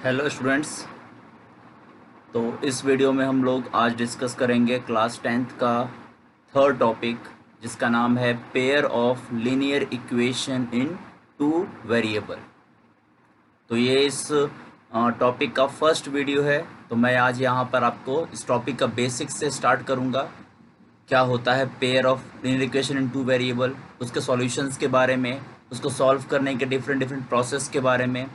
Hello students. तो इस video में हम लोग आज डिस्कस करेंगे क्लास टेंथ का थर्ड टॉपिक, जिसका नाम है pair of linear equation in two variable. तो ये इस टॉपिक का फर्स्ट वीडियो है। तो मैं आज यहाँ पर आपको इस टॉपिक का बेसिक्स से स्टार्ट करूँगा। क्या होता है pair of linear equation in two variable, उसके सॉल्यूशंस के बारे में, उसको सॉल्व करने के डिफरेंट डिफरेंट प्रोसेस के बारे में,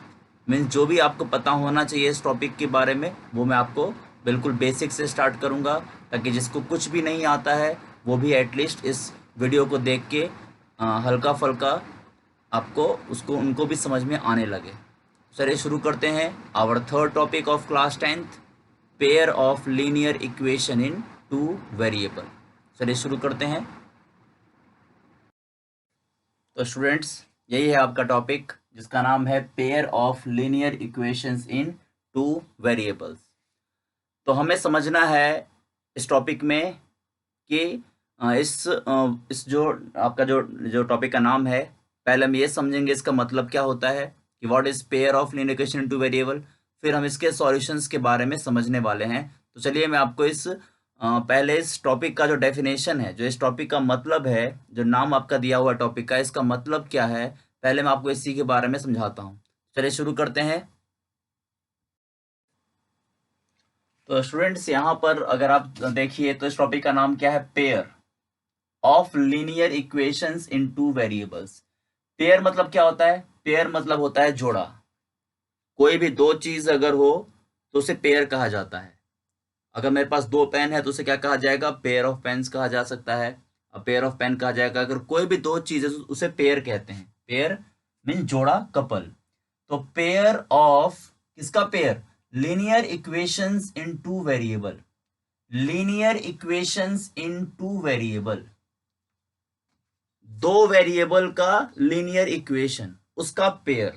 मीन्स जो भी आपको पता होना चाहिए इस टॉपिक के बारे में वो मैं आपको बिल्कुल बेसिक से स्टार्ट करूँगा, ताकि जिसको कुछ भी नहीं आता है वो भी एटलीस्ट इस वीडियो को देख के हल्का फुल्का आपको उसको उनको भी समझ में आने लगे। चलिए शुरू करते हैं our third topic of class tenth, pair of linear equation in two variable. चलिए शुरू करते हैं। तो स्टूडेंट्स, यही है आपका टॉपिक, जिसका नाम है pair of linear equations in two variables. तो हमें समझना है इस टॉपिक में कि इस जो आपका जो जो टॉपिक का नाम है, पहले हम ये समझेंगे इसका मतलब क्या होता है कि what is pair of linear equation in two variable. फिर हम इसके सॉल्यूशंस के बारे में समझने वाले हैं। तो चलिए मैं आपको पहले इस टॉपिक का जो डेफिनेशन है, जो इस टॉपिक का मतलब है, जो नाम आपका दिया हुआ टॉपिक का, इसका मतलब क्या है, पहले मैं आपको इसी के बारे में समझाता हूँ। चलिए शुरू करते हैं। तो स्टूडेंट्स, यहाँ पर अगर आप देखिए तो इस टॉपिक का नाम क्या है, pair of linear equations in two variables. Pair मतलब क्या होता है? पेयर मतलब होता है जोड़ा। कोई भी दो चीज अगर हो तो उसे पेयर कहा जाता है। अगर मेरे पास दो पेन है तो उसे क्या कहा जाएगा? पेयर ऑफ पेन्स कहा जा सकता है। अब पेयर ऑफ पेन कहा जाएगा अगर कोई भी दो चीज है तो उसे पेयर कहते हैं। पेयर मीन जोड़ा, कपल। तो पेयर ऑफ किसका pair? Linear equations in two variable. Linear equations in two variable, दो वेरिएबल का लीनियर इक्वेशन, उसका पेयर।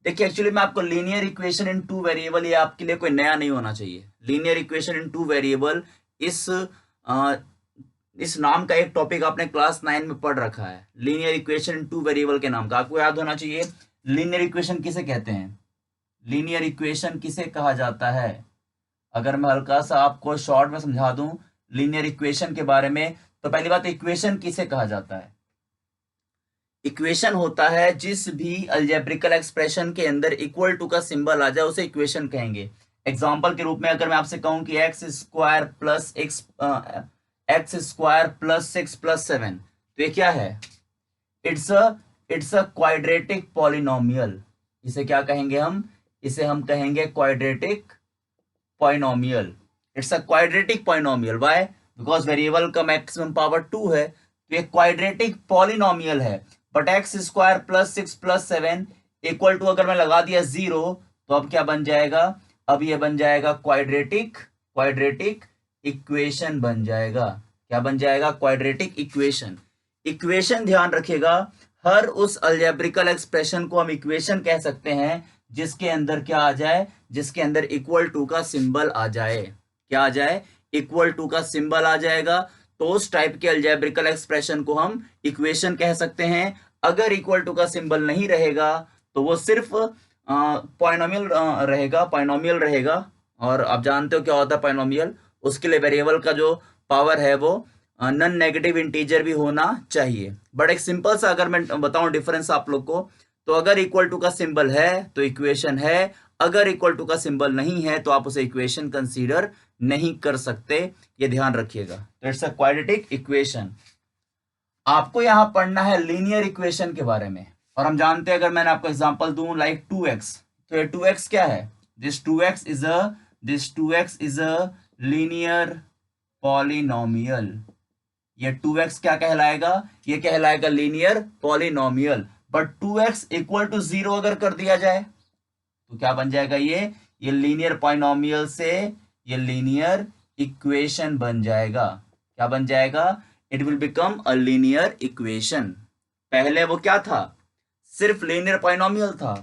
देखिए एक्चुअली मैं आपको linear equation in two variable, ये आपके लिए कोई नया नहीं होना चाहिए। Linear equation in two variable इस इस नाम का एक टॉपिक आपने क्लास 9 में पढ़ रखा है। Linear equation in two variable के नाम का आपको याद होना चाहिए। लीनियर इक्वेशन किसे कहते हैं? लीनियर इक्वेशन किसे कहा जाता है? अगर मैं हल्का सा आपको शॉर्ट में समझा दूं लीनियर इक्वेशन के बारे में, तो पहली बात, इक्वेशन किसे कहा जाता है? इक्वेशन होता है जिस भी अलजेब्रिकल एक्सप्रेशन के अंदर इक्वल टू का सिंबल आ जाए उसे इक्वेशन कहेंगे। एग्जांपल के रूप में अगर मैं आपसे कहूं कि एक्स स्क्वायर प्लस 6 प्लस 7, तो ये क्या है? It's a quadratic polynomial. इसे क्या कहेंगे हम? इसे हम कहेंगे quadratic polynomial. It's a quadratic polynomial. Why? Because variable का मैक्सिमम पावर 2 है, तो ये क्वाड्रेटिक पॉलिनोमियल है। But x square plus 6 plus 7 equal to अगर मैं लगा दिया 0, तो अब क्या बन जाएगा? अब ये बन जाएगा क्वाड्रेटिक क्वाड्रेटिक इक्वेशन बन जाएगा। क्या बन जाएगा? Quadratic equation. इक्वेशन ध्यान रखिएगा, हर उस अलजेब्रिकल एक्सप्रेशन को हम इक्वेशन कह सकते हैं जिसके अंदर क्या आ जाए? जिसके अंदर इक्वल टू का सिंबल आ जाए। क्या आ जाए? इक्वल टू का सिंबल आ जाएगा, तो उस टाइप के अलजेब्रिकल एक्सप्रेशन को हम इक्वेशन कह सकते हैं। अगर इक्वल टू का सिंबल नहीं रहेगा तो वो सिर्फ पॉलिनोमियल रहेगा, पॉलिनोमियल रहेगा। और आप जानते हो क्या होता है पॉलिनोमियल? उसके लिए वेरिएबल का जो पावर है वो नॉन नेगेटिव इंटीजर भी होना चाहिए। बट एक सिंपल सा अगर मैं बताऊं डिफरेंस आप लोग को, तो अगर इक्वल टू का सिंबल है तो इक्वेशन है, अगर इक्वल टू का सिंबल नहीं है तो आप उसे इक्वेशन कंसीडर नहीं कर सकते। ये ध्यान रखिएगा। तो इट्स अ क्वाड्रेटिक इक्वेशन। आपको यहां पढ़ना है लीनियर इक्वेशन के बारे में, और हम जानते हैं, अगर मैंने आपको एग्जांपल दूं लाइक 2x, तो ये 2x क्या है? This 2x is a linear polynomial. ये 2x क्या कहलाएगा? ये कहलाएगा linear polynomial. But 2x equal to 0 अगर कर दिया जाए तो क्या बन जाएगा? ये लीनियर पॉलिनोमियल से ये लीनियर इक्वेशन बन जाएगा। क्या बन जाएगा? It will become a linear equation. पहले वो क्या था? सिर्फ लीनियर पॉलिनोमियल था।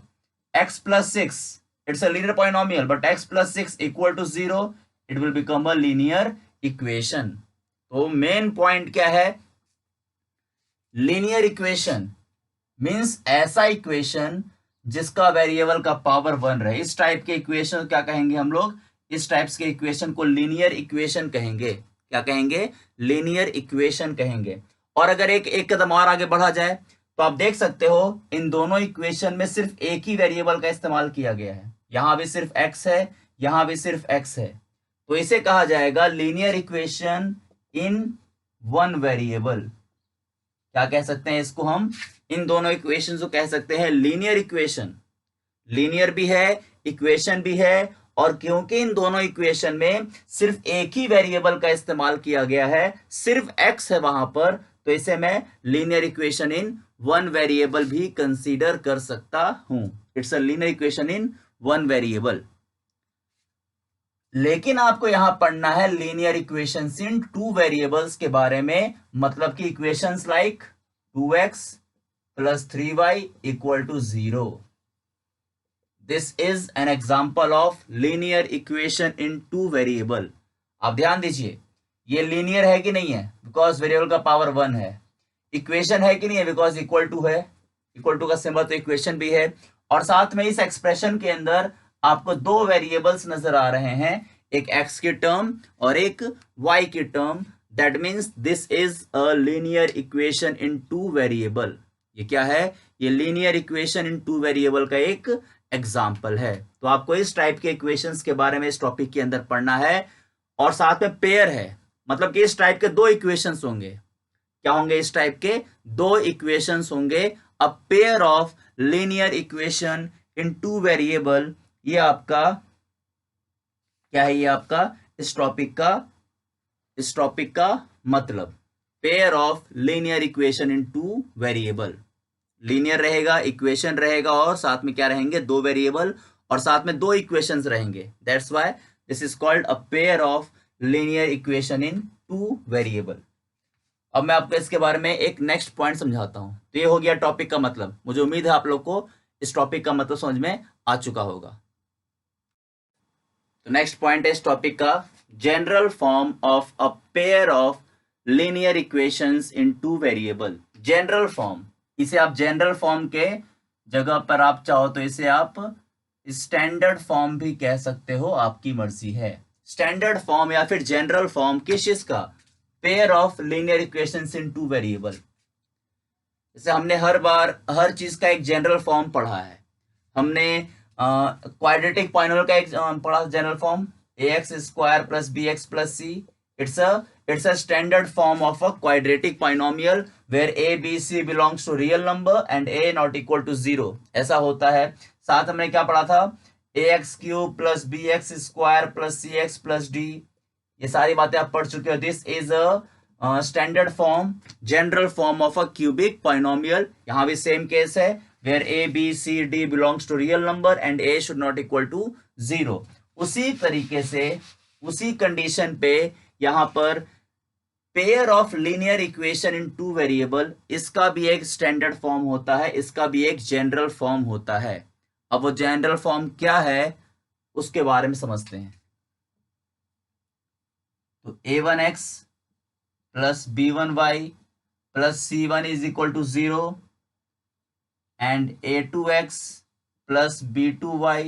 x plus 6, it's a linear polynomial, but x plus 6 equal to 0, it will become a linear equation. तो मेन पॉइंट क्या है? लीनियर इक्वेशन मीन्स ऐसा इक्वेशन जिसका वेरिएबल का पावर 1 रहे। इस टाइप के इक्वेशन क्या कहेंगे हम लोग? इस टाइप्स के इक्वेशन को लीनियर इक्वेशन कहेंगे। क्या कहेंगे? लीनियर इक्वेशन कहेंगे। और अगर एक कदम और आगे बढ़ा जाए तो आप देख सकते हो इन दोनों इक्वेशन में सिर्फ एक ही वेरिएबल का इस्तेमाल किया गया है। यहां भी सिर्फ x है, यहां भी सिर्फ x है, तो इसे कहा जाएगा linear equation in one variable. क्या कह सकते हैं इसको हम? इन दोनों इक्वेशन को कह सकते हैं लीनियर इक्वेशन। लीनियर भी है, इक्वेशन भी है, और क्योंकि इन दोनों इक्वेशन में सिर्फ एक ही वेरिएबल का इस्तेमाल किया गया है, सिर्फ x है वहां पर, तो इसे मैं linear equation in one variable भी कंसीडर कर सकता हूं। It's a linear equation in one variable. लेकिन आपको यहां पढ़ना है linear equations in two variables के बारे में, मतलब कि equations like 2x plus 3y equal to 0। This is an example of linear equation in two variable. आप ध्यान दीजिए, ये लीनियर है कि नहीं है? बिकॉज वेरिएबल का पावर 1 है। इक्वेशन है कि नहीं है? बिकॉज इक्वल टू है, इक्वल टू का सिंबल तो इक्वेशन भी है। और साथ में इस एक्सप्रेशन के अंदर आपको दो वेरिएबल्स नजर आ रहे हैं, एक x की टर्म और एक y की term. That means this is a linear equation in two variable. ये क्या है? ये linear equation in two variable का एक एग्जाम्पल है। तो आपको इस टाइप के इक्वेशंस के बारे में इस टॉपिक के अंदर पढ़ना है। और साथ में पेयर है, मतलब कि इस टाइप के दो इक्वेशंस होंगे। क्या होंगे? इस टाइप के दो इक्वेशंस होंगे। A pair of linear equation in two variable. ये आपका क्या है? ये आपका इस टॉपिक का मतलब pair of linear equation in two variable. Linear रहेगा, इक्वेशन रहेगा, और साथ में क्या रहेंगे? दो वेरिएबल, और साथ में दो इक्वेशंस रहेंगे। That's why this is called a pair of linear equation in two variable. अब मैं आपको इसके बारे में एक नेक्स्ट पॉइंट समझाता हूं। तो ये हो गया टॉपिक का मतलब। मुझे उम्मीद है आप लोग को इस टॉपिक का मतलब समझ में आ चुका होगा। तो नेक्स्ट पॉइंट है इस टॉपिक का, general form of a pair of linear equations in two variable. General form, इसे आप जनरल फॉर्म के जगह पर आप चाहो तो इसे आप स्टैंडर्ड फॉर्म भी कह सकते हो, आपकी मर्जी है। स्टैंडर्ड फॉर्म या फिर जनरल फॉर्म किस चीज का? Pair of linear equations in two variable. जैसे हमने हर बार हर चीज का एक जनरल फॉर्म पढ़ा है। हमने क्वाड्रेटिक पॉलिनोमियल का एक पढ़ा general form, ax square plus bx plus c। It's a standard form of a quadratic polynomial where a b c belongs to real number and a not equal to 0, ऐसा होता है। साथ हमने क्या पढ़ा था? ax cube plus bx square plus cx plus d। ये सारी बातें आप पढ़ चुके हो। This is a standard form, general form of a cubic polynomial. यहां भी सेम केस है, where a b c d belongs to real number and a should not equal to 0। उसी तरीके से, उसी कंडीशन पे यहां पर pair of linear equation in two variable, इसका भी एक स्टैंडर्ड फॉर्म होता है, इसका भी एक जनरल फॉर्म होता है। अब वो जनरल फॉर्म क्या है उसके बारे में समझते हैं। तो a1x plus b1y plus c1 is equal to 0 and a2x plus b2y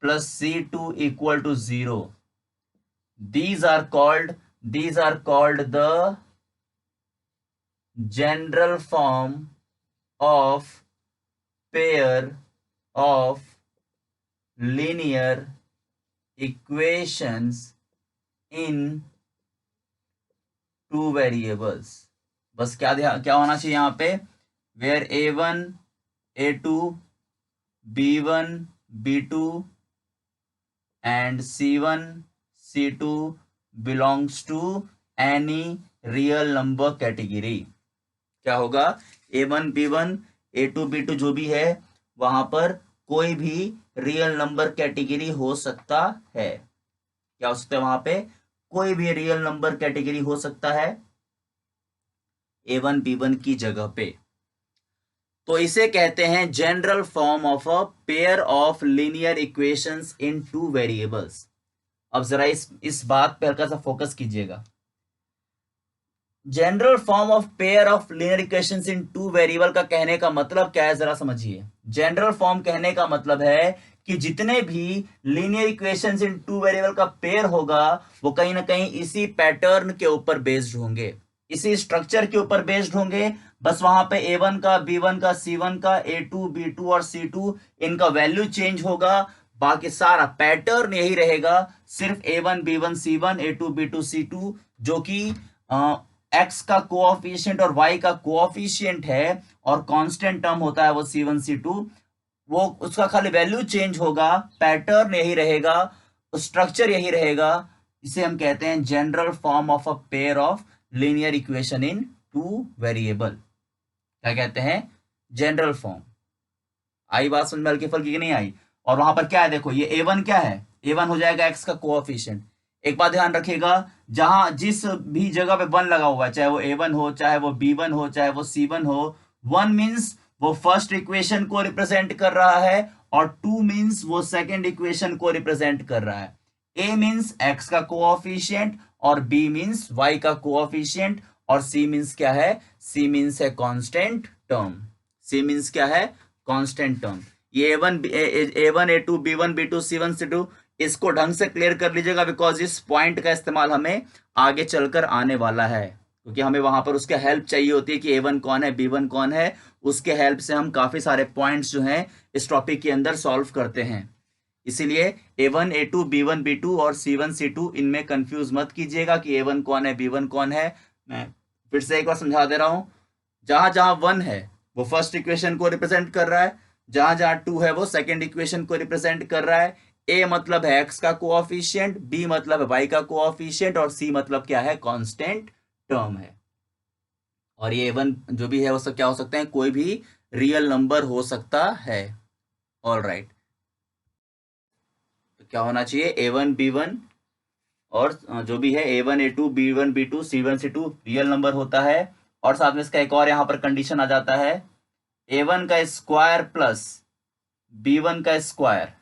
plus c2 equal to 0. These are called the general form of pair of linear equations in two variables। बस क्या होना चाहिए यहाँ पे? where a1 a2 b1 b2 and c1 c2 belongs to any real number category। क्या होगा? a1 b1 a2 b2 जो भी है वहां पर कोई भी रियल नंबर कैटेगरी हो सकता है। क्या हो सकता है? वहां पे कोई भी रियल नंबर कैटेगरी हो सकता है a1 b1 की जगह पे। तो इसे कहते हैं general form of a pair of linear equations in two variables. अब जरा इस बात पे हल्का सा फोकस कीजिएगा। General form of pair of linear equations in two variable का कहने का मतलब क्या है, जरा समझिए। जनरल फॉर्म कहने का मतलब है कि जितने भी linear equations in two variable का पेयर होगा वो कहीं ना कहीं इसी पैटर्न के ऊपर बेस्ड होंगे, इसी स्ट्रक्चर के ऊपर बेस्ड होंगे। बस वहां पे a1 का, b1 का, c1 का, a2 b2 और c2 इनका वैल्यू चेंज होगा, बाकी सारा पैटर्न यही रहेगा। सिर्फ a1 b1 c1 a2 b2 c2 जो कि x का कोऑफिशिएंट और y का कोऑफिशिएंट है और कांस्टेंट टर्म होता है वो c1 c2, वो उसका खाली वैल्यू चेंज होगा, पैटर्न यही रहेगा, स्ट्रक्चर यही रहेगा। इसे हम कहते हैं general form of a pair of linear equation in two variable. क्या कहते हैं? General form. आई बात समझ में हल्की फुल्की की नहीं आई? और वहां पर क्या है, देखो ये a1 क्या है, a1 हो जाएगा x का कोएफिशिएंट। एक बात ध्यान रखिएगा, जहां जिस भी जगह पे 1 लगा हुआ है, चाहे वो a1 हो, चाहे वो b1 हो, चाहे वो c1 हो, 1 मीन्स वो फर्स्ट इक्वेशन को रिप्रेजेंट कर रहा है और 2 मीन्स वो सेकेंड इक्वेशन को रिप्रेजेंट कर रहा है। a मीन्स x का कोएफिशिएंट और b मीन्स y का कोएफिशिएंट और c मीन्स क्या है, c मीन्स है कांस्टेंट टर्म। c मीन्स क्या है, कांस्टेंट टर्म। ये a1 a2 b1 b2 c1 c2 इसको ढंग से क्लियर कर लीजिएगा, बिकॉज इस पॉइंट का इस्तेमाल हमें आगे चलकर आने वाला है, क्योंकि हमें वहां पर उसके हेल्प चाहिए होती है कि a1 कौन है, b1 कौन है। उसके हेल्प से हम काफी सारे पॉइंट्स जो हैं इस टॉपिक के अंदर सॉल्व करते हैं। इसीलिए a1 a2 b1 b2 और c1 c2 इनमें कंफ्यूज मत कीजिएगा कि a1 कौन है, b1 कौन है। मैं फिर से एक बार समझा दे रहा हूं, जहां जहां 1 है वो फर्स्ट इक्वेशन को रिप्रेजेंट कर रहा है, जहां जहां 2 है वो सेकेंड इक्वेशन को रिप्रेजेंट कर रहा है। a मतलब है x का कोऑफिशिएंट, b मतलब है y का कोऑफिशिएंट और c मतलब क्या है, कांस्टेंट टर्म है। और ये a1 जो भी है वो सब क्या हो सकते हैं, कोई भी रियल नंबर हो सकता है। ऑल राइट, तो क्या होना चाहिए, a1 b1 और जो भी है a1 a2 b1 b2 c1 c2 real number होता है। और साथ में इसका एक और यहां पर कंडीशन आ जाता है, a1 का स्क्वायर प्लस b1 का स्क्वायर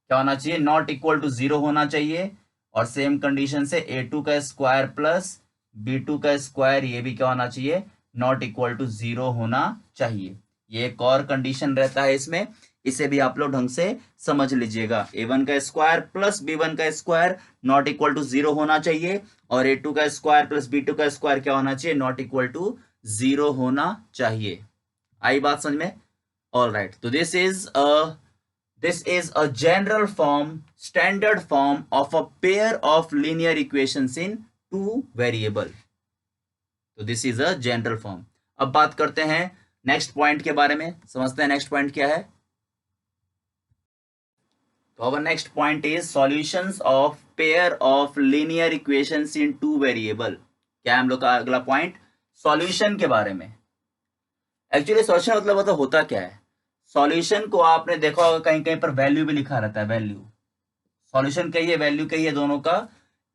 क्या होना चाहिए, नॉट इक्वल टू 0 होना चाहिए। और सेम कंडीशन से a2 का स्क्वायर प्लस b2 का स्क्वायर ये भी क्या होना चाहिए, नॉट इक्वल टू 0 होना चाहिए। ये एक और कंडीशन रहता है इसमें, इसे भी आप लोग ढंग से समझ लीजिएगा। a1 का स्क्वायर प्लस b1 का स्क्वायर नॉट इक्वल टू 0 होना चाहिए और a2 का स्क्वायर प्लस b2 का स्क्वायर क्या होना चाहिए, नॉट इक्वल टू 0 होना चाहिए। आई बात समझ में? ऑल राइट, तो this is a general form, standard form of a pair of linear equations in two variable. तो this is a general form. अब बात करते हैं नेक्स्ट पॉइंट के बारे में, समझते हैं नेक्स्ट पॉइंट क्या है। तो our next point is solutions of pair of linear equations in two variable. क्या है हम लोग का अगला पॉइंट, सॉल्यूशन के बारे में। एक्चुअली सॉल्यूशन मतलब होता क्या है, सॉल्यूशन को आपने देखा होगा कहीं कहीं पर वैल्यू भी लिखा रहता है, वैल्यू। सॉल्यूशन कहिए वैल्यू कहिए, दोनों का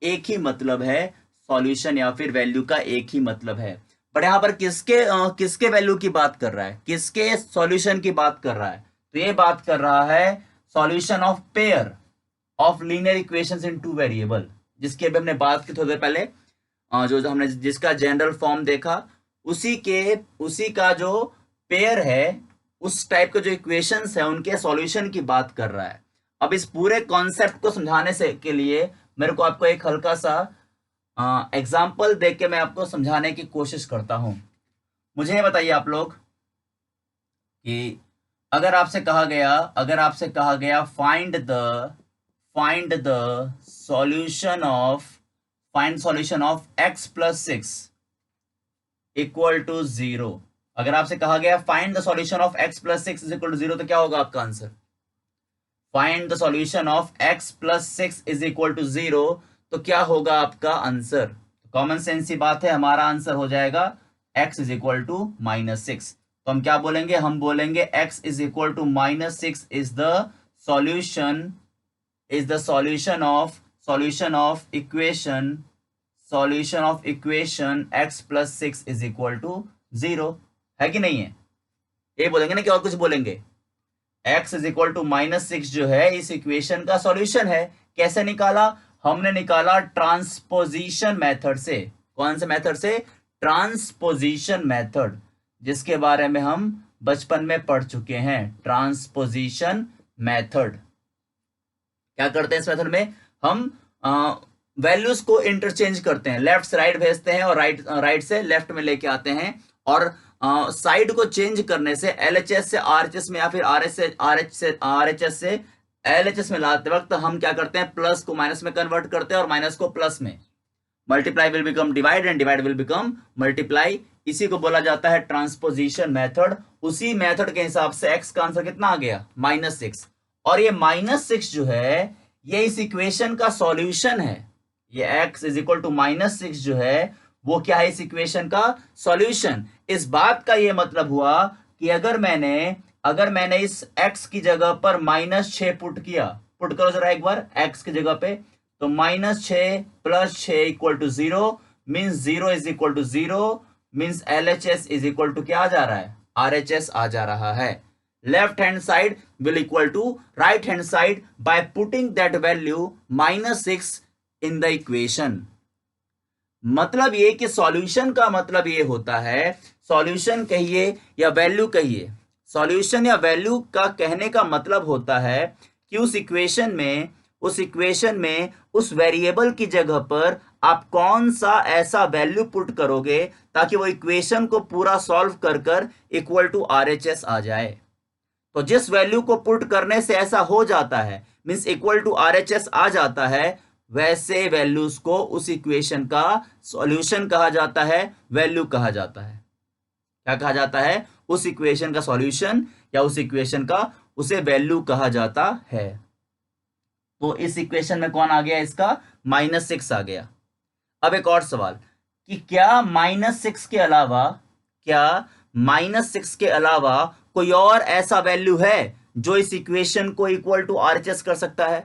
एक ही मतलब है, सॉल्यूशन या फिर वैल्यू का एक ही मतलब है। बट यहां पर किसके वैल्यू की बात कर रहा है, किसके सॉल्यूशन की बात कर रहा है, तो ये बात कर रहा है solution of pair of linear equations in two variable, जिसकी अभी हमने बात की थोड़ी देर पहले। जो हमने जिसका जनरल फॉर्म देखा, उसी का जो पेयर है, उस टाइप के जो इक्वेशंस है उनके सॉल्यूशन की बात कर रहा है। अब इस पूरे कॉन्सेप्ट को समझाने से के लिए मेरे को आपको एक हल्का सा एग्जाम्पल देख के मैं आपको समझाने की कोशिश करता हूं। मुझे ये बताइए आप लोग कि अगर आपसे कहा गया find the solution of x plus 6 equal to 0, अगर आपसे कहा गया find the solution of x plus 6 is equal to 0, तो क्या होगा आपका answer, find the solution of x plus 6 is equal to 0, तो क्या होगा आपका आंसर। कॉमन सेंस की बात है, हमारा आंसर हो जाएगा x इज इक्वल टू -6। तो हम क्या बोलेंगे, हम बोलेंगे x is equal to -6 is the solution of equation x plus 6 is equal to 0, है कि नहीं है? ये बोलेंगे ना कि और कुछ बोलेंगे, x इज इक्वल टू -6 जो है इस इक्वेशन का सॉल्यूशन है। कैसे निकाला, हमने निकाला ट्रांसपोजिशन मेथड से। कौन से मेथड से, ट्रांसपोजिशन मेथड, जिसके बारे में हम बचपन में पढ़ चुके हैं। ट्रांसपोजिशन मेथड क्या करते हैं? इस मेथड में हम वैल्यूज को इंटरचेंज करते हैं, लेफ्ट से राइट भेजते हैं और राइट से लेफ्ट में लेके आते हैं, और साइड को चेंज करने से एलएचएस से आरएचएस में या फिर आरएचएस से एलएचएस में लाते वक्त हम क्या करते हैं? प्लस को माइनस में कन्वर्ट करते हैं और माइनस को प्लस में। Multiply will become divide and divide will become multiply. इसी को बोला जाता है ट्रांसपोजिशन मेथड। उसी मेथड के हिसाब से एक्स का आंसर कितना आ गया? -6। और ये -6 जो है ये इस इक्वेशन का सॉल्यूशन है। ये x इज इक्वल टू -6 जो है वो क्या है? इस इक्वेशन का सॉल्यूशन। इस बात का ये मतलब हुआ कि अगर मैंने इस x की जगह पर -6 पुट किया, पुट करो जरा एक बार x की जगह पे, तो -6 + 6 = 0 means 0 is equal to 0 means LHS is equal to क्या आ जा रहा है? RHS आ जा रहा है। Left hand side will equal to right hand side by putting that value -6 in the equation. मतलब ये कि सॉल्यूशन का मतलब ये होता है, सॉल्यूशन कहिए या वैल्यू कहिए, सॉल्यूशन या वैल्यू का कहने का मतलब होता है कि उस इक्वेशन में उस वेरिएबल की जगह पर आप कौन सा ऐसा वैल्यू पुट करोगे ताकि वो इक्वेशन को पूरा सॉल्व कर इक्वल टू RHS आ जाए। तो जिस वैल्यू को पुट करने से ऐसा हो जाता है मीन्स इक्वल टू RHS आ जाता है, वैसे वैल्यूज को उस इक्वेशन का सॉल्यूशन कहा जाता है, वैल्यू कहा जाता है। क्या कहा जाता है? उस इक्वेशन का सॉल्यूशन या उस इक्वेशन का उसे वैल्यू कहा जाता है। तो इस इक्वेशन में कौन आ गया? इसका -6 आ गया। अब एक और सवाल कि क्या -6 के अलावा कोई और ऐसा वैल्यू है जो इस इक्वेशन को इक्वल टू RHS कर सकता है?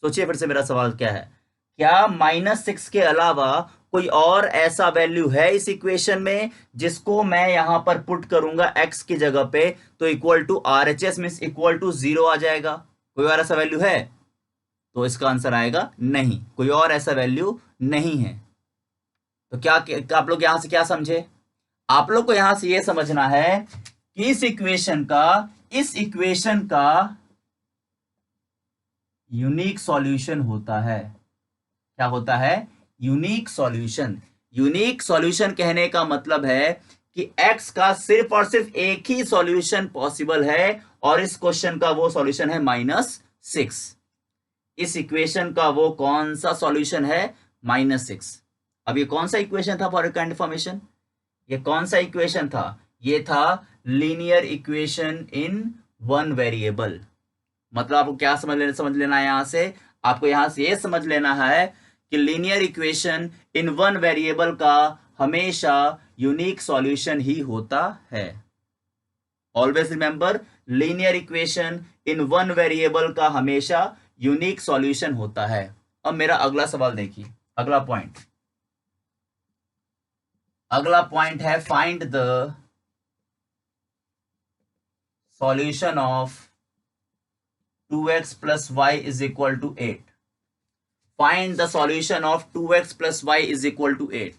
सोचिए फिर से मेरा सवाल क्या है। क्या -6 के अलावा कोई और ऐसा वैल्यू है इस इक्वेशन में जिसको मैं यहां पर पुट करूंगा x की जगह पे तो equal to RHS means equal to 0 आ जाएगा? कोई और ऐसा वैल्यू है? तो इसका आंसर आएगा नहीं, कोई और ऐसा वैल्यू नहीं है। तो क्या आप लोग यहां से क्या समझे? आप लोग को यहां से यह समझना है कि इस इक्वेशन का यूनिक सॉल्यूशन होता है। क्या होता है? Unique solution. यूनिक सॉल्यूशन कहने का मतलब है कि x का सिर्फ और सिर्फ एक ही सॉल्यूशन पॉसिबल है और इस क्वेश्चन का वो सॉल्यूशन है -6। इस इक्वेशन का वो कौन सा सॉल्यूशन है? -6। अब ये कौन सा इक्वेशन था? फॉर काइंड इन्फॉर्मेशन, ये कौन सा इक्वेशन था? ये था linear equation in one variable. मतलब आपको क्या समझ लेना है यहां से? आपको यहां से ये समझ लेना है कि linear equation in one variable का हमेशा यूनिक सॉल्यूशन ही होता है। Always remember, linear equation in one variable का हमेशा यूनिक सॉल्यूशन होता है। अब मेरा अगला सवाल देखिए, अगला पॉइंट है find the solution of 2x plus y is equal to 8. Find the solution of 2x plus y is equal to 8.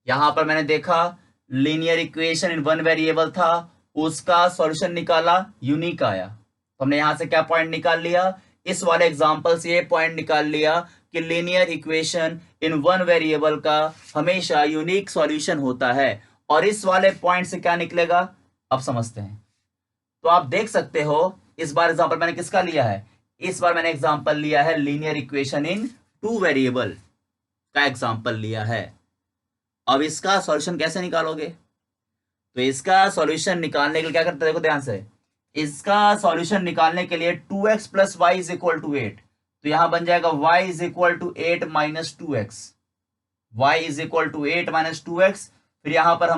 यहां पर मैंने देखा linear equation in one variable था, उसका सॉल्यूशन निकाला, यूनिक आया। तो हमने यहां से क्या पॉइंट निकाल लिया? इस वाले एग्जांपल से ये पॉइंट निकाल लिया कि linear equation in one variable का हमेशा यूनिक सॉल्यूशन होता है। और इस वाले पॉइंट से क्या निकलेगा अब समझते हैं। तो आप देख सकते हो इस बार एग्जांपल मैंने किसका लिया है? इस बार मैंने एग्जांपल लिया है linear equation in two variable का एग्जांपल लिया है। अब इसका सॉल्यूशन कैसे निकालोगे? तो इसका सॉल्यूशन निकालने के लिए क्या करते हैं? देखो ध्यान से, इसका सॉल्यूशन निकालने के लिए 2x plus y is equal to 8, तो यहां बन जाएगा y is equal to 8 minus 2x, y is equal to 8 minus 2x। फिर यहां पर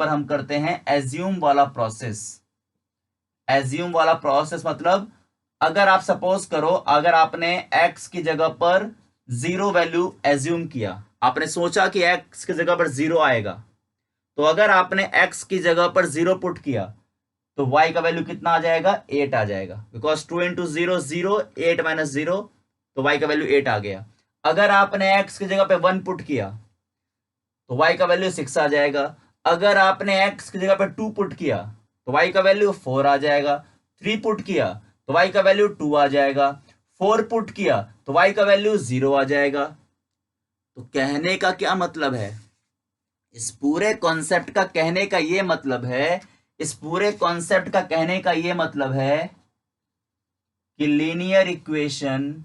हम करते हैं एज्यूम वाला प्रोसेस। एज्यूम वाला प्रोसेस मतलब अगर आप सपोज करो, अगर आपने x की जगह पर 0 वैल्यू एज्यूम किया, आपने सोचा कि x की जगह पर 0 आएगा, तो अगर आपने x की जगह पर 0 पुट किया तो y का वैल्यू कितना आ जाएगा? 8 आ जाएगा, बिकॉज 2 into 0 0, 8 minus 0, तो y का वैल्यू 8 आ गया। अगर आपने x की जगह पे 1 पुट किया तो y का वैल्यू 6 आ जाएगा। अगर आपने x की जगह पे 2 पुट किया तो y का वैल्यू 4 आ जाएगा। 3 पुट किया तो y का वैल्यू 2 आ जाएगा। 4 पुट किया तो y का वैल्यू 0 आ जाएगा। तो कहने का क्या मतलब है, इस पूरे कॉन्सेप्ट का कहने का ये मतलब है, इस पूरे कॉन्सेप्ट का कहने का ये मतलब है कि linear equation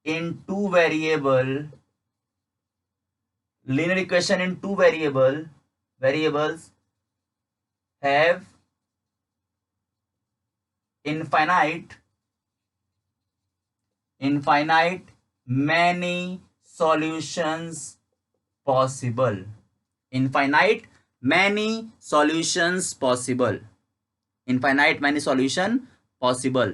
in two variable, linear equation in two variables have infinite many solutions possible. Infinite many solutions possible. Infinite many solution possible.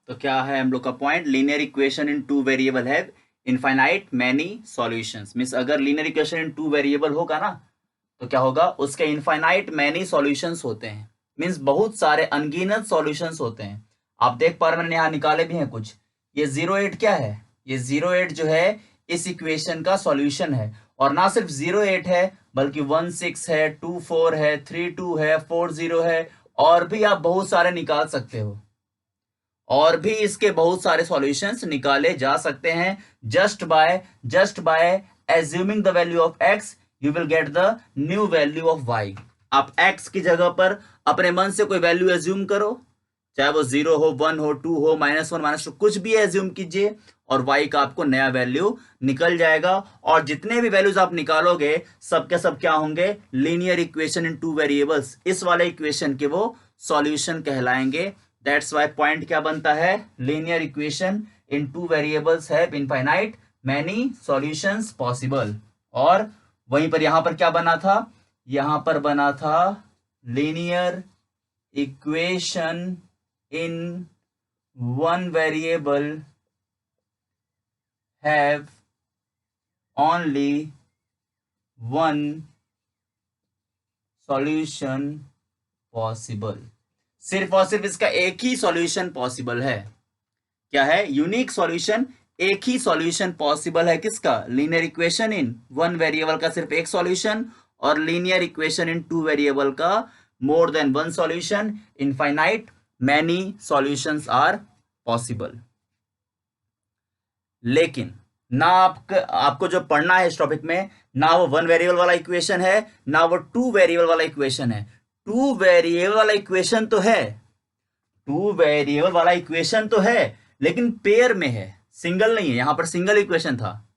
तो क्या है हम लोग का point, linear equation in two variable have infinite many solutions. Means अगर linear equation in two variable होगा ना तो क्या होगा, उसके इनफाइनाइट मैनी सॉल्यूशंस होते हैं। मींस बहुत सारे अनगिनत सॉल्यूशंस होते हैं। आप देख पा रहे हैं, मैंने यहाँ निकाले भी हैं कुछ। ये 08 क्या है, ये 08 जो है इस इक्वेशन का सॉल्यूशन है। और ना सिर्फ 08 है बल्कि 16 है, 24 है, 32 है, 40 है, और भी आप बहुत सारे निकाल सकते हो। और भी इसके बहुत सारे सॉल्यूशंस निकाले जा सकते हैं। Just by assuming the value of x you will get the new value of y। आप x की जगह पर अपने मन से कोई वैल्यू एज्यूम करो, चाहे वो 0 हो, 1 हो, 2 हो, -1 -2, कुछ भी एज्यूम कीजिए और y का आपको नया वैल्यू निकल जाएगा। और जितने भी वैल्यूज आप निकालोगे सबके सब क्या होंगे, linear equation in two variables, इस वाले इक्वेशन के वो सॉल्यूशन कहलाएंगे। दैट्स वाई पॉइंट क्या बनता है, linear equation in two variables have infinite many solutions possible. और वहीं पर यहां पर क्या बना था, यहां पर बना था linear equation in one variable have only one solution possible. सिर्फ और सिर्फ इसका एक ही सॉल्यूशन पॉसिबल है। क्या है, यूनिक सॉल्यूशन, एक ही सॉल्यूशन पॉसिबल है। किसका, linear equation in one variable का सिर्फ एक सॉल्यूशन, और linear equation in two variable का more than one solution. Infinite many solutions are possible. लेकिन ना आपको जो पढ़ना है इस टॉपिक में, ना वो वन वेरिएबल वाला इक्वेशन है, ना वो टू वेरिएबल वाला इक्वेशन है। टू वेरिएबल वाला इक्वेशन तो है, टू वेरिएबल वाला इक्वेशन तो है, लेकिन पेयर में है, सिंगल नहीं है। यहां पर सिंगल इक्वेशन था,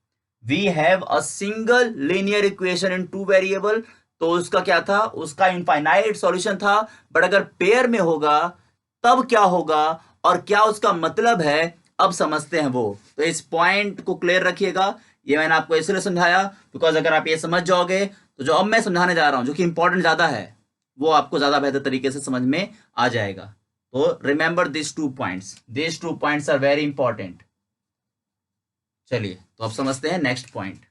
we have a single linear equation in two variable, तो उसका क्या था, उसका इनफाइनाइट सॉल्यूशन था। बट अगर पेयर में होगा तब क्या होगा और क्या उसका मतलब है, अब समझते हैं वो। तो इस पॉइंट को क्लियर रखिएगा। ये मैंने आपको इसलिए समझाया बिकॉज अगर आप ये समझ जाओगे तो जो अब मैं समझाने जा रहा हूं, जो कि इंपॉर्टेंट ज्यादा है, वो आपको ज्यादा बेहतर तरीके से समझ में आ जाएगा। तो remember this two points are very important. चलिए तो अब समझते हैं नेक्स्ट पॉइंट।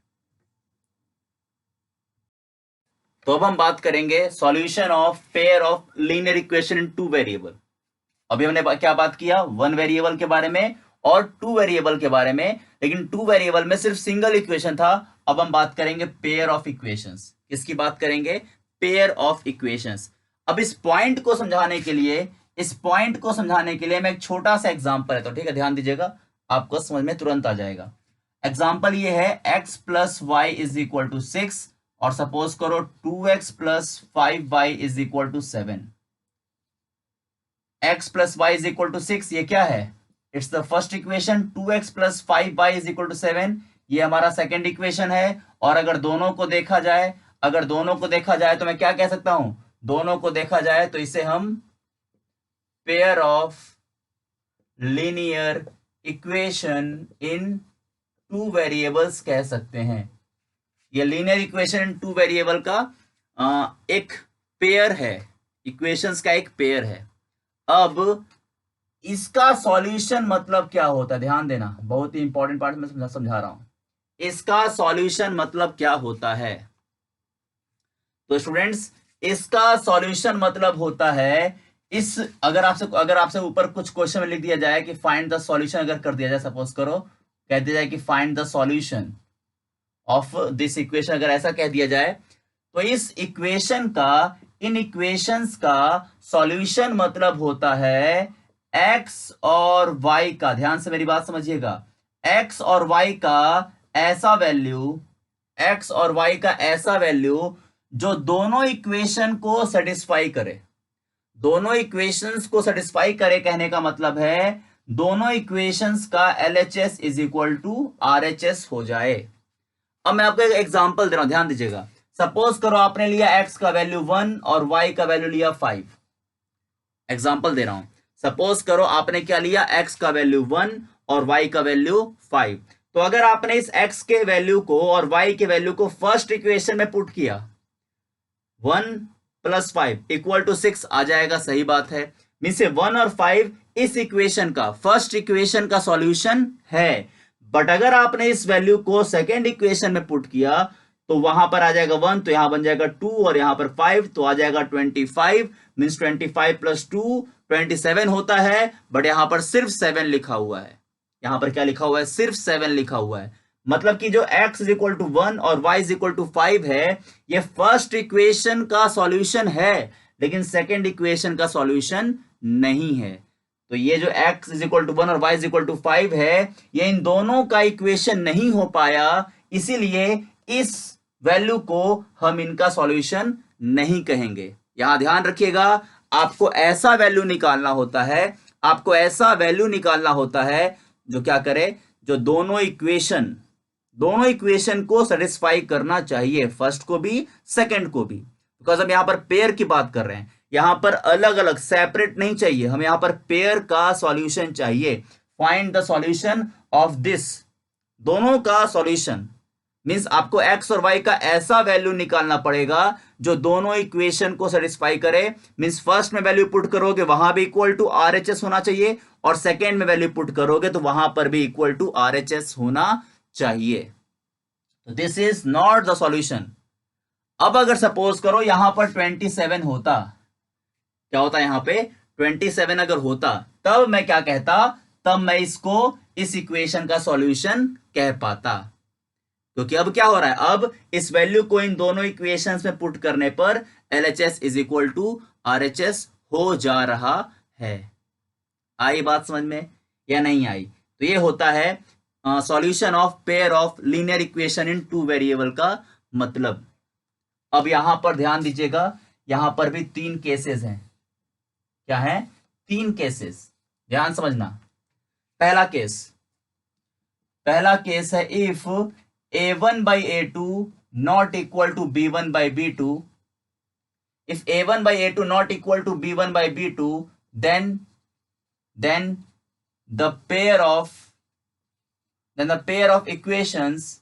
तो अब हम बात करेंगे solution of pair of linear equation in two variable. अभी हमने क्या बात किया, वन वेरिएबल के बारे में और टू वेरिएबल के बारे में, लेकिन टू वेरिएबल में सिर्फ सिंगल इक्वेशन था। अब हम बात करेंगे पेयर ऑफ इक्वेशंस। किसकी बात करेंगे, पेयर ऑफ इक्वेशंस। अब इस पॉइंट को समझाने के लिए, मैं एक छोटा सा एग्जांपल है, तो ठीक है ध्यान दीजिएगा, आपको समझ में तुरंत आ जाएगा। एग्जांपल ये है x plus y is equal to 6 और सपोज करो 2x plus 5y is equal to 7। x plus y is equal to 6, ये क्या है, it's the first equation. 2x plus 5y is equal to 7, ये हमारा सेकेंड इक्वेशन है। और अगर दोनों को देखा जाए, तो मैं क्या कह सकता हूं, दोनों को देखा जाए तो इसे हम pair of linear equation in two variables कह सकते हैं। ये linear equation in two variable का एक पेयर है, इक्वेशंस का एक पेयर है। अब इसका सॉल्यूशन मतलब क्या होता है, ध्यान देना, बहुत ही इंपॉर्टेंट पार्ट में समझा रहा हूं। इसका सॉल्यूशन मतलब क्या होता है, तो स्टूडेंट्स इसका सॉल्यूशन मतलब होता है इस अगर आपसे ऊपर कुछ क्वेश्चन में लिख दिया जाए कि फाइंड द सॉल्यूशन, अगर कर दिया जाए, सपोज करो कह दिया जाए कि find the solution of this equation, अगर ऐसा कह दिया जाए तो इस इक्वेशन का, इन इक्वेशंस का सॉल्यूशन मतलब होता है एक्स और वाई का, ध्यान से मेरी बात समझिएगा, एक्स और वाई का ऐसा वैल्यू, एक्स और वाई का ऐसा वैल्यू जो दोनों इक्वेशन को सेटिस्फाई करे, दोनों इक्वेशंस को सेटिस्फाई करे, कहने का मतलब है दोनों इक्वेशंस का LHS is equal to RHS हो जाए। अब मैं आपको एक एग्जांपल दे रहा हूं, ध्यान दीजिएगा। सपोज करो आपने लिया x का वैल्यू 1 और y का वैल्यू लिया 5। एग्जांपल दे रहा हूं, सपोज करो आपने क्या लिया, x का वैल्यू 1 और y का वैल्यू 5। तो अगर आपने इस x के वैल्यू को और y के वैल्यू को फर्स्ट इक्वेशन में पुट किया, 1 + 5 = 6 आ जाएगा, सही बात है। मींस 1 और 5 इस इक्वेशन का, फर्स्ट इक्वेशन का सॉल्यूशन है। बट अगर आपने इस वैल्यू को सेकेंड इक्वेशन में पुट किया तो वहां पर आ जाएगा 1, तो यहां बन जाएगा 2 और यहां पर 5, तो आ जाएगा 25। मींस 25 + 2 27 होता है, बट यहां पर सिर्फ 7 लिखा हुआ है। यहां पर क्या लिखा हुआ है, सिर्फ 7 लिखा हुआ है। मतलब कि जो x = 1 और y = 5 है, ये फर्स्ट इक्वेशन का सॉल्यूशन है, लेकिन सेकेंड इक्वेशन का सॉल्यूशन नहीं है। तो ये जो x = 1 और y = 5 है, ये इन दोनों का इक्वेशन नहीं हो पाया, इसीलिए इस वैल्यू को हम इनका सॉल्यूशन नहीं कहेंगे। यहां ध्यान रखिएगा, आपको ऐसा वैल्यू निकालना होता है, आपको ऐसा वैल्यू निकालना होता है जो क्या करे, जो दोनों इक्वेशन को सेटिस्फाई करना चाहिए, फर्स्ट को भी सेकंड को भी। बिकॉज हम यहां पर पेयर की बात कर रहे हैं, यहां पर अलग अलग सेपरेट नहीं चाहिए, हमें यहां पर पेयर का सॉल्यूशन चाहिए। Find the solution of this, दोनों का सॉल्यूशन मींस आपको x और y का ऐसा वैल्यू निकालना पड़ेगा जो दोनों इक्वेशन को सेटिस्फाई करे। मींस फर्स्ट में वैल्यू पुट करोगे वहां भी इक्वल टू RHS होना चाहिए, और सेकेंड में वैल्यू पुट करोगे तो वहां पर भी इक्वल टू RHS होना चाहिए। तो this is not the solution. अब अगर सपोज करो यहां पर 27 होता, क्या होता यहां पे 27 अगर होता, तब मैं क्या कहता, तब मैं इसको इस इक्वेशन का सॉल्यूशन कह पाता। क्योंकि अब क्या हो रहा है, अब इस वैल्यू को इन दोनों इक्वेशंस में पुट करने पर LHS is equal to RHS हो जा रहा है। आई बात समझ में या नहीं आई? तो ये होता है solution of pair of linear equation in 2 variable का मतलब। अब यहां पर ध्यान दीजिएगा, यहां पर भी 3 केसेस हैं। क्या है? 3 केसेस, ध्यान समझना। पहला केस है if a1/a2 not equal to b1/b2, if a1/a2 not equal to b1/b2, then the pair of equations,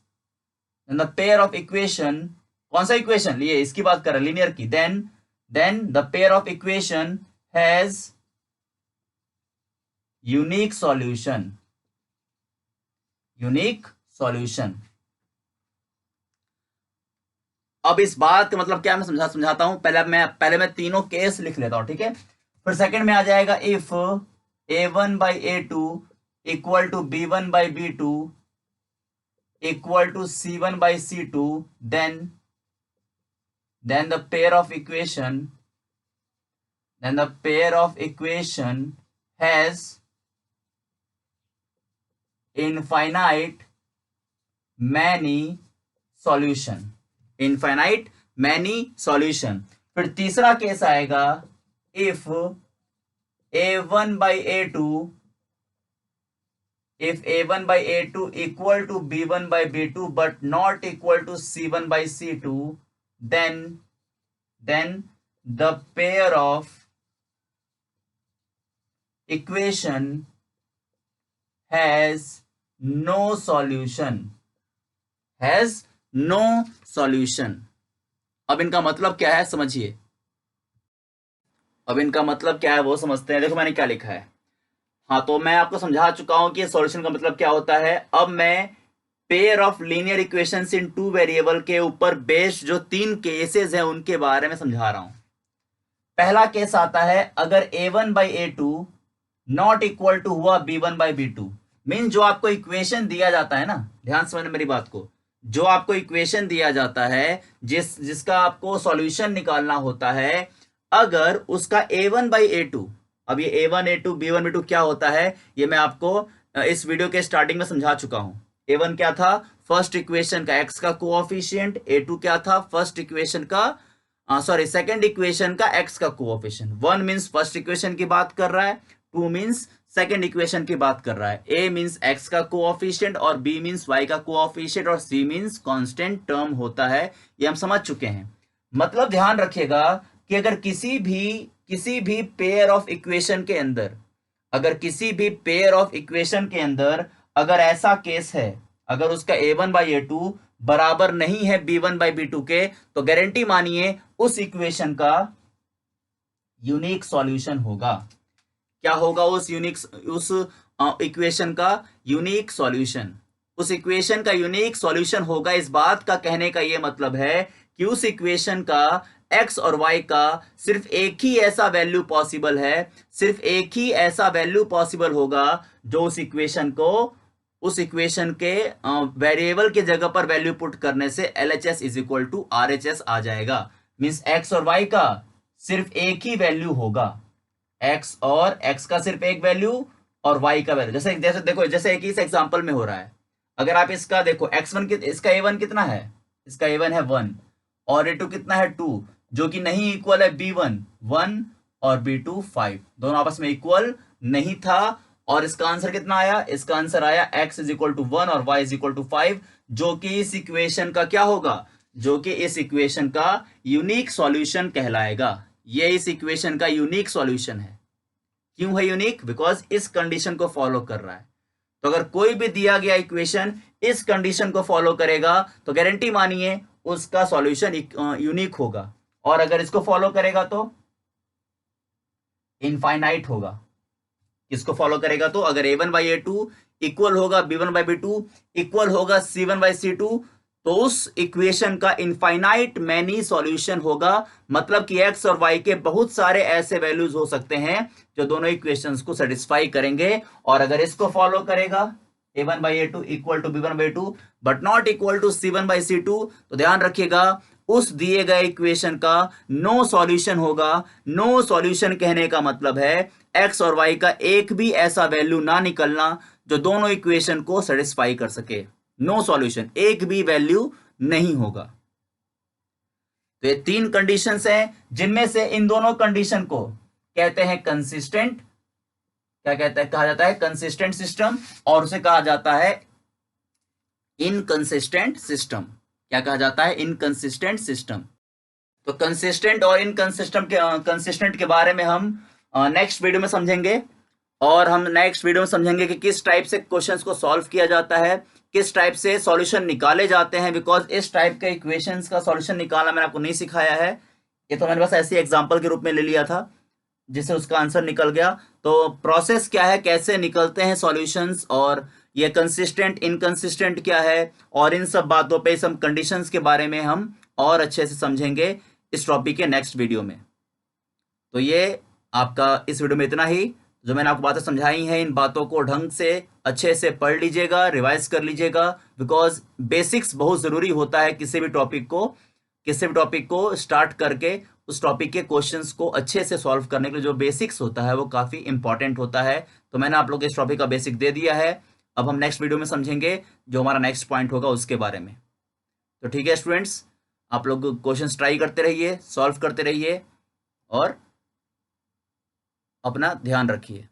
कौन सा इक्वेशन, ये इसकी बात कर रहे हैं लीनियर की, then the pair of equation has unique solution। अब इस बात का मतलब क्या, मैं समझाता हूं। पहले मैं तीनों केस लिख लेता हूं, ठीक है। फिर सेकंड में आ जाएगा if a1/a2 equal to b1/b2 equal to c1/c2, then the pair of equation has infinite many solution। फिर तीसरा केस आएगा if a1/a2 equal to b1/b2 but not equal to c1/c2, then the pair of equation has no solution। अब इनका मतलब क्या है समझिए, वो समझते हैं। देखो मैंने क्या लिखा है, हाँ तो मैं आपको समझा चुका हूं कि सॉल्यूशन का मतलब क्या होता है। अब मैं pair of linear equations in 2 variable के ऊपर बेस्ड जो 3 केसेस हैं उनके बारे में समझा रहा हूं। पहला केस आता है अगर a1/a2 नॉट इक्वल टू हुआ b1/b2, मीन जो आपको इक्वेशन दिया जाता है ना, ध्यान समझना मेरी बात को, जो आपको इक्वेशन दिया जाता है जिसका आपको सॉल्यूशन निकालना होता है, अगर उसका a1/a2, अब ये a1 a2 b1 b2 क्या होता है ये मैं आपको इस वीडियो के स्टार्टिंग में समझा चुका हूं। a1 क्या था, फर्स्ट इक्वेशन का x का कोऑफिशिएंट, a2 क्या था, फर्स्ट इक्वेशन का सेकंड इक्वेशन का x का कोऑफिशिएंट। 1 मींस फर्स्ट इक्वेशन की बात कर रहा है, 2 मींस सेकंड इक्वेशन की बात कर रहा है, a मींस x का कोऑफिशिएंट और b मींस y का कोऑफिशिएंट और c मींस कांस्टेंट टर्म होता है। ये हम समझ चुके हैं। मतलब ध्यान रखिएगा कि अगर किसी भी पेयर ऑफ इक्वेशन के अंदर, अगर किसी भी पेयर ऑफ इक्वेशन के अंदर अगर ऐसा केस है, अगर उसका a1/a2 बराबर नहीं है b1/b2 के, तो गारंटी मानिए उस इक्वेशन का यूनिक सॉल्यूशन होगा। क्या होगा उस इक्वेशन का यूनिक सॉल्यूशन? उस इक्वेशन का यूनिक सॉल्यूशन होगा। इस बात का कहने का यह मतलब है कि उस इक्वेशन का x और y का सिर्फ एक ही ऐसा वैल्यू पॉसिबल है, सिर्फ एक ही ऐसा वैल्यू पॉसिबल होगा जो उस इक्वेशन के वेरिएबल के जगह पर वैल्यू पुट करने से LHS is equal to RHS आ जाएगा। मींस x और y का सिर्फ एक ही वैल्यू होगा, x का सिर्फ एक वैल्यू और y का वैल्यू। जैसे देखो, जैसे एक ही इस एग्जांपल में हो रहा है, अगर आप इसका देखो x1 इसका a1 कितना है, इसका a1 है 1 और a2 कितना है 2, जो कि नहीं इक्वल है b1 1 और b2 5, दोनों आपस में इक्वल नहीं था। और इसका आंसर कितना आया, इसका आंसर आया x इज इक्वल टू 1 और y इज इक्वल टू 5, जो कि इस इक्वेशन का क्या होगा, जो कि इस इक्वेशन का यूनिक सॉल्यूशन कहलाएगा। ये इस इक्वेशन का यूनिक सॉल्यूशन है। क्यों है यूनिक? बिकॉज इस कंडीशन को फॉलो कर रहा है। तो अगर कोई भी दिया गया इक्वेशन इस कंडीशन को फॉलो करेगा तो गारंटी मानिए उसका सॉल्यूशन यूनिक होगा, और अगर इसको फॉलो करेगा तो इनफाइनाइट होगा। इसको फॉलो करेगा तो अगर a1/a2 इक्वल होगा b1/b2 इक्वल होगा c1/c2, तो उस इक्वेशन का इनफाइनाइट मैनी सॉल्यूशन होगा। मतलब कि x और y के बहुत सारे ऐसे वैल्यूज हो सकते हैं जो दोनों इक्वेशंस को सेटिस्फाई करेंगे। और अगर इसको फॉलो करेगा a1/a2 equal to b1/b2 but not equal to c1/c2, तो ध्यान रखिएगा उस दिए गए इक्वेशन का नो सॉल्यूशन होगा। नो सॉल्यूशन कहने का मतलब है x और y का एक भी ऐसा वैल्यू ना निकलना जो दोनों इक्वेशन को सेटिस्फाई कर सके। नो सॉल्यूशन, एक भी वैल्यू नहीं होगा। तो ये तीन कंडीशंस हैं, जिनमें से इन दोनों कंडीशन को कहते हैं कंसिस्टेंट, क्या कहा जाता है कंसिस्टेंट सिस्टम, और उसे कहा जाता है इनकंसिस्टेंट सिस्टम। क्या कहा जाता है? Inconsistent system. तो कंसिस्टेंट और इनकंसिस्टेंट के बारे में हम नेक्स्ट वीडियो में समझेंगे, और हम नेक्स्ट वीडियो में समझेंगे कि किस टाइप से क्वेश्चंस को सॉल्व किया जाता है, किस टाइप से सॉल्यूशन निकाले जाते हैं। बिकॉज इस टाइप के इक्वेशंस का सॉल्यूशन निकालना मैंने आपको नहीं सिखाया है, ये तो मैंने बस ऐसे एग्जांपल के रूप में ले लिया था जिससे उसका आंसर निकल गया। तो प्रोसेस क्या है, कैसे निकलते हैं सॉल्यूशंस, और ये कंसिस्टेंट इनकंसिस्टेंट क्या है, और इन सब बातों पे, सब कंडीशंस के बारे में हम और अच्छे से समझेंगे इस टॉपिक के नेक्स्ट वीडियो में। तो ये आपका इस वीडियो में इतना ही। जो मैंने आपको बातें समझाई हैं, इन बातों को ढंग से अच्छे से पढ़ लीजिएगा, रिवाइज कर लीजिएगा। बिकॉज बेसिक्स बहुत ज़रूरी होता है किसी भी टॉपिक को स्टार्ट करके उस टॉपिक के क्वेश्चंस को अच्छे से सॉल्व करने के लिए जो बेसिक्स होता है वो काफ़ी इंपॉर्टेंट होता है। तो मैंने आप लोग को इस टॉपिक का बेसिक दे दिया है। अब हम नेक्स्ट वीडियो में समझेंगे जो हमारा नेक्स्ट पॉइंट होगा उसके बारे में। तो ठीक है स्टूडेंट्स, आप लोग क्वेश्चंस ट्राई करते रहिए, सॉल्व करते रहिए और अपना ध्यान रखिए।